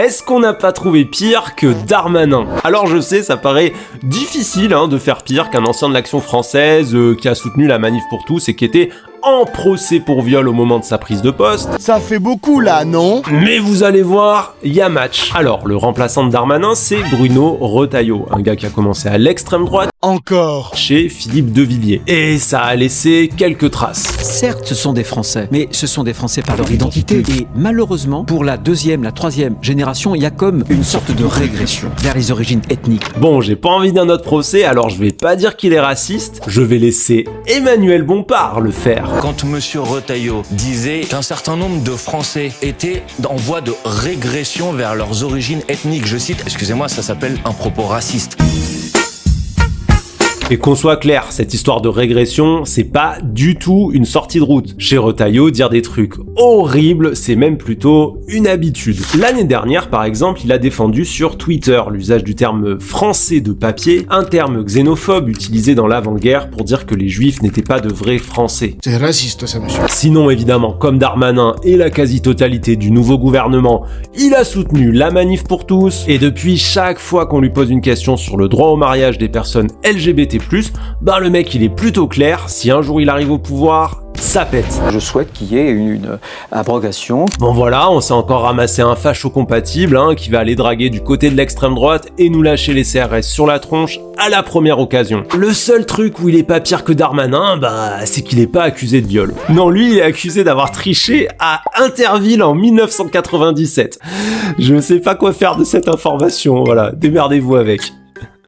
Est-ce qu'on n'a pas trouvé pire que Darmanin? Alors je sais, ça paraît difficile de faire pire qu'un ancien de l'Action française qui a soutenu la manif pour tous et qui était en procès pour viol au moment de sa prise de poste. Ça fait beaucoup là, non? Mais vous allez voir, il y a match. Alors, le remplaçant de Darmanin, c'est Bruno Retailleau, un gars qui a commencé à l'extrême droite Encore. chez Philippe de Villiers. Et ça a laissé quelques traces. Certes, ce sont des Français, mais ce sont des Français par leur identité. Et malheureusement, pour la deuxième, la troisième génération, il y a comme une sorte de régression vers les origines ethniques. Bon, j'ai pas envie d'un autre procès, alors je vais pas dire qu'il est raciste, je vais laisser Emmanuel Bompard le faire. Quand monsieur Retailleau disait qu'un certain nombre de Français étaient en voie de régression vers leurs origines ethniques, je cite, excusez-moi, ça s'appelle un propos raciste. Et qu'on soit clair, cette histoire de régression, c'est pas du tout une sortie de route. Chez Retailleau, dire des trucs horribles, c'est même plutôt une habitude. L'année dernière, par exemple, il a défendu sur Twitter l'usage du terme français de papier, un terme xénophobe utilisé dans l'avant-guerre pour dire que les juifs n'étaient pas de vrais français. C'est raciste ça, monsieur. Sinon, évidemment, comme Darmanin et la quasi-totalité du nouveau gouvernement, il a soutenu la manif pour tous, et depuis, chaque fois qu'on lui pose une question sur le droit au mariage des personnes LGBT+, le mec il est plutôt clair, si un jour il arrive au pouvoir, ça pète. Je souhaite qu'il y ait une abrogation. Bon voilà, on s'est encore ramassé un facho compatible qui va aller draguer du côté de l'extrême droite et nous lâcher les CRS sur la tronche à la première occasion. Le seul truc où il est pas pire que Darmanin, c'est qu'il est pas accusé de viol. Non, lui il est accusé d'avoir triché à Interville en 1997. Je sais pas quoi faire de cette information, voilà, démerdez-vous avec.